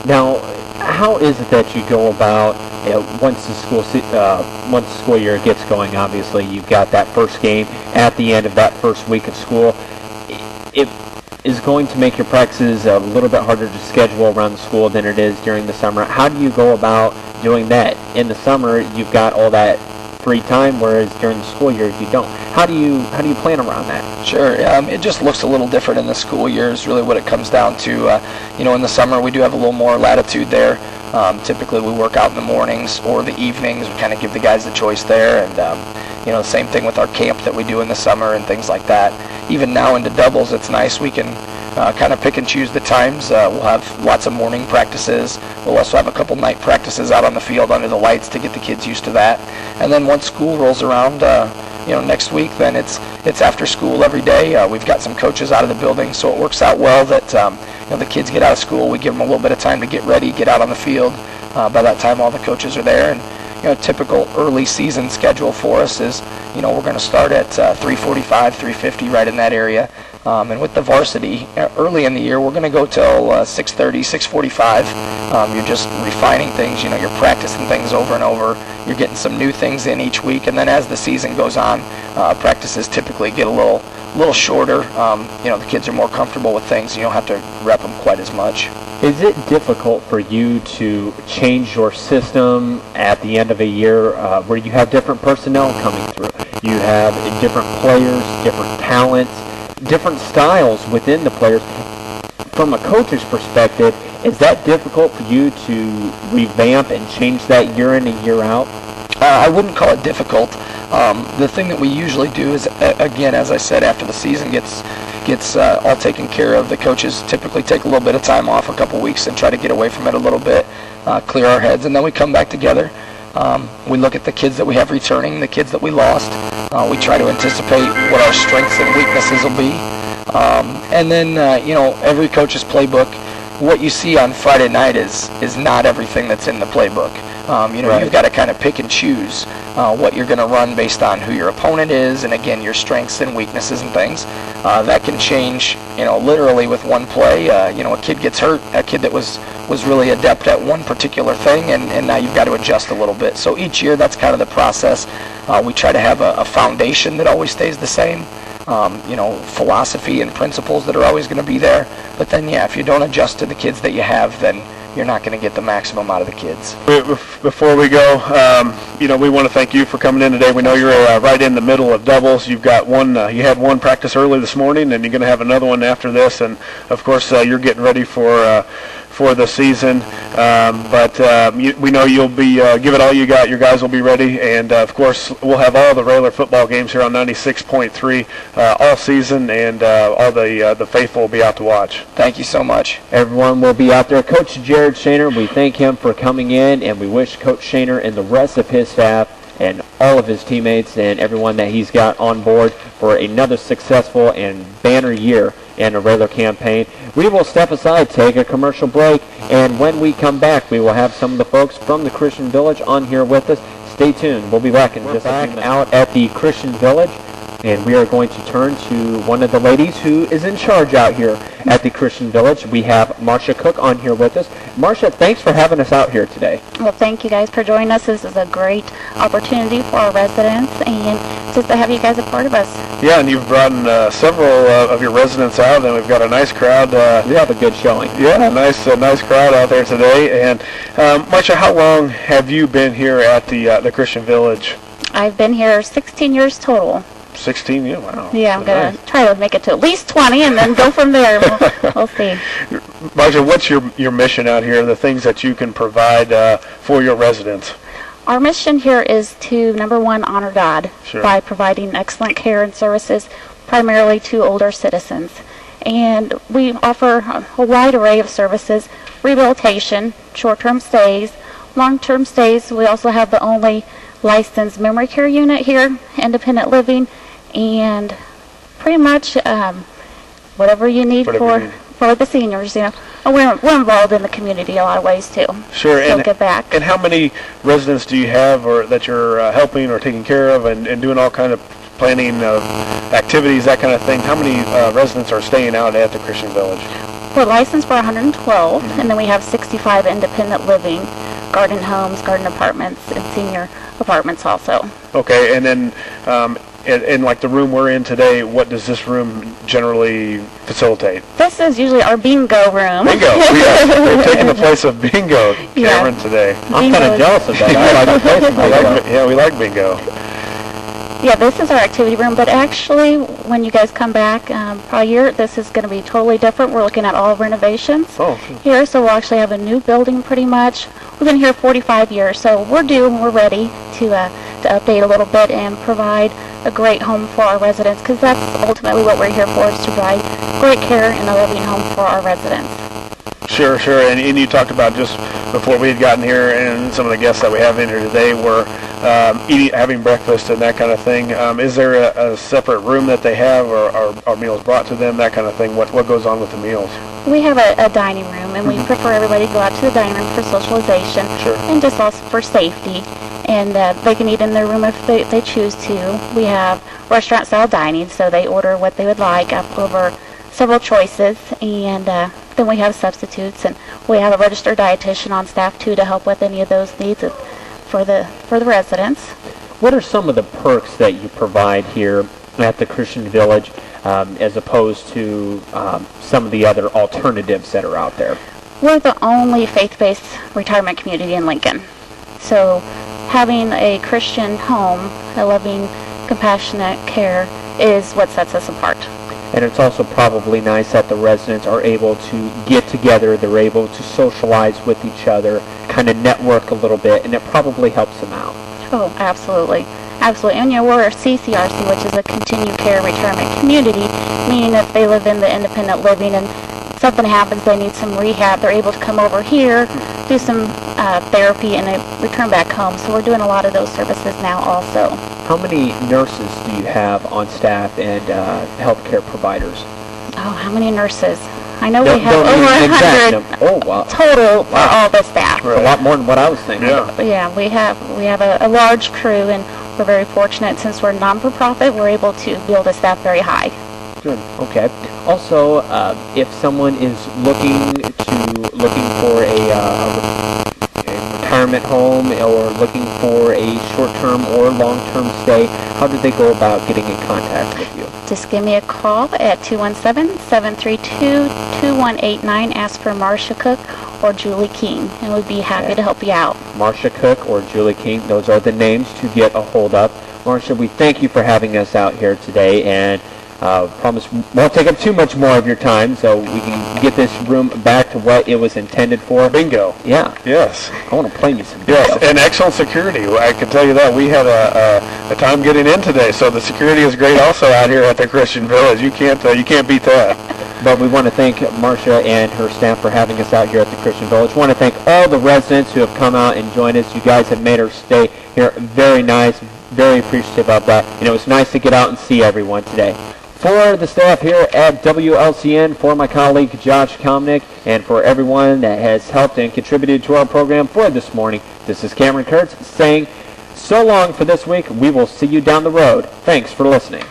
Now, how is it that you go about once the school year gets going? Obviously, you've got that first game at the end of that first week of school. It is going to make your practices a little bit harder to schedule around the school than it is during the summer. How do you go about doing that? In the summer, you've got all that free time, whereas during the school year you don't. How do you plan around that? Sure. It just looks a little different in the school year is really what it comes down to. In the summer we do have a little more latitude there. Typically we work out in the mornings or the evenings. We kind of give the guys the choice there, and the same thing with our camp that we do in the summer and things like that. Even now into doubles, it's nice. We can kind of pick and choose the times. We'll have lots of morning practices. We'll also have a couple night practices out on the field under the lights to get the kids used to that. And then once school rolls around, next week, then it's after school every day. We've got some coaches out of the building, so it works out well that the kids get out of school. We give them a little bit of time to get ready, get out on the field. By that time, all the coaches are there, and typical early season schedule for us is, we're going to start at 3:45, 3:50, right in that area. And with the varsity, early in the year, we're going to go till 6:30, 6:45. You're just refining things. You're practicing things over and over. You're getting some new things in each week. And then as the season goes on, practices typically get a little shorter. The kids are more comfortable with things. You don't have to rep them quite as much. Is it difficult for you to change your system at the end of a year where you have different personnel coming through? You have different players, different talents, different styles within the players. From a coach's perspective, is that difficult for you to revamp and change that year in and year out? I wouldn't call it difficult. The thing that we usually do is, again, as I said, after the season gets all taken care of, the coaches typically take a little bit of time off, a couple weeks, and try to get away from it a little bit, clear our heads, and then we come back together. We look at the kids that we have returning, the kids that we lost. We try to anticipate what our strengths and weaknesses will be. And then, every coach's playbook, what you see on Friday night is not everything that's in the playbook. Right. You've got to kind of pick and choose what you're going to run based on who your opponent is, and again, your strengths and weaknesses and things. That can change, literally with one play. A kid gets hurt, a kid that was really adept at one particular thing, and now you've got to adjust a little bit. So each year, that's kind of the process. We try to have a foundation that always stays the same. Philosophy and principles that are always going to be there. But then, if you don't adjust to the kids that you have, then you're not going to get the maximum out of the kids. Before we go, we want to thank you for coming in today. We know you're right in the middle of doubles. You've got one. You had one practice early this morning, and you're going to have another one after this. And of course, you're getting ready for the season. We know you'll be give it all you got. Your guys will be ready, and of course, we'll have all the Rayler football games here on 96.3 all season, and all the faithful will be out to watch. Thank you so much. Everyone will be out there. Coach Jared Shaner, we thank him for coming in, and we wish Coach Shaner and the rest of his staff and all of his teammates and everyone that he's got on board for another successful and banner year in the Rayler campaign. We will step aside, take a commercial break, and when we come back, we will have some of the folks from the Christian Village on here with us. Stay tuned. We'll be back in just a minute. Out at the Christian Village, and we are going to turn to one of the ladies who is in charge out here at the Christian Village. We have Marcia Cook on here with us. Marcia, thanks for having us out here today. Well, thank you guys for joining us. This is a great opportunity for our residents, and just to have you guys a part of us. Yeah, and you've brought several of your residents out, and we've got a nice crowd. We have a good showing. Yeah, a nice crowd out there today. And Marcia, how long have you been here at the Christian Village? I've been here 16 years total. 16 years? Wow. Yeah, I'm going to try to make it to at least 20 and then go from there. We'll see. Marcia, what's your mission out here, the things that you can provide for your residents? Our mission here is to, number one, honor God by providing excellent care and services primarily to older citizens. And we offer a wide array of services: rehabilitation, short-term stays, long-term stays. We also have the only licensed memory care unit here, independent living, and pretty much whatever you need for the seniors. We're involved in the community a lot of ways too. Sure. So give back. And how many residents do you have, or that you're helping or taking care of, and doing all kind of planning of activities, that kind of thing? How many residents are staying out at the Christian Village? We're licensed for 112, and then we have 65 independent living, garden homes, garden apartments, and senior apartments also. Okay, and then in like the room we're in today, what does this room generally facilitate? This is usually our bingo room. Bingo. We're taking the place of bingo, Cameron, today. I'm kind of jealous of that. I like the place of bingo. Yeah, we like bingo. Yeah, this is our activity room, but actually, when you guys come back, probably a year, this is going to be totally different. We're looking at all renovations here, so we'll actually have a new building pretty much. We've been here 45 years, so we're due and we're ready to update a little bit and provide a great home for our residents, because that's ultimately what we're here for, is to provide great care and a loving home for our residents. Sure. And you talked about just before we had gotten here, and some of the guests that we have in here today were having breakfast and that kind of thing. Is there a separate room that they have, or are meals brought to them, that kind of thing? What goes on with the meals? We have a dining room, and we prefer everybody to go out to the dining room for socialization and just also for safety. And they can eat in their room if they choose to. We have restaurant-style dining, so they order what they would like over several choices, and then we have substitutes, and we have a registered dietitian on staff too to help with any of those needs for the residents. What are some of the perks that you provide here at the Christian Village as opposed to some of the other alternatives that are out there? We're the only faith-based retirement community in Lincoln. So having a Christian home, a loving, compassionate care is what sets us apart. And it's also probably nice that the residents are able to get together, they're able to socialize with each other, kind of network a little bit, and it probably helps them out. Oh, absolutely. Absolutely. And we're a CCRC, which is a continued care retirement community, meaning if they live in the independent living and something happens, they need some rehab, they're able to come over here, do some therapy, and they return back home. So we're doing a lot of those services now also. How many nurses do you have on staff and healthcare providers? Oh, how many nurses? I know we have over 100 total for all the staff. Right. A lot more than what I was thinking. Yeah, we have a large crew, and we're very fortunate since we're non-for-profit. We're able to build a staff very high. Good. Okay. Also, if someone is looking for a retirement home or looking for a short-term or long-term stay, how do they go about getting in contact with you? Just give me a call at 217-732-2189. Ask for Marcia Cook or Julie King, and we'd be happy to help you out. Marcia Cook or Julie King, those are the names to get a hold of. Marcia, we thank you for having us out here today, and promise won't take up too much more of your time, so we can get this room back to what it was intended for. Bingo. Yeah. Yes. I want to play me some bingo. Yes, and excellent security. I can tell you that. We had a time getting in today, so the security is great also out here at the Christian Village. You can't beat that. But we want to thank Marcia and her staff for having us out here at the Christian Village. We want to thank all the residents who have come out and joined us. You guys have made our stay here very nice, very appreciative of that. And it was nice to get out and see everyone today. For the staff here at WLCN, for my colleague Josh Komnick, and for everyone that has helped and contributed to our program for this morning, this is Cameron Kurtz saying so long for this week. We will see you down the road. Thanks for listening.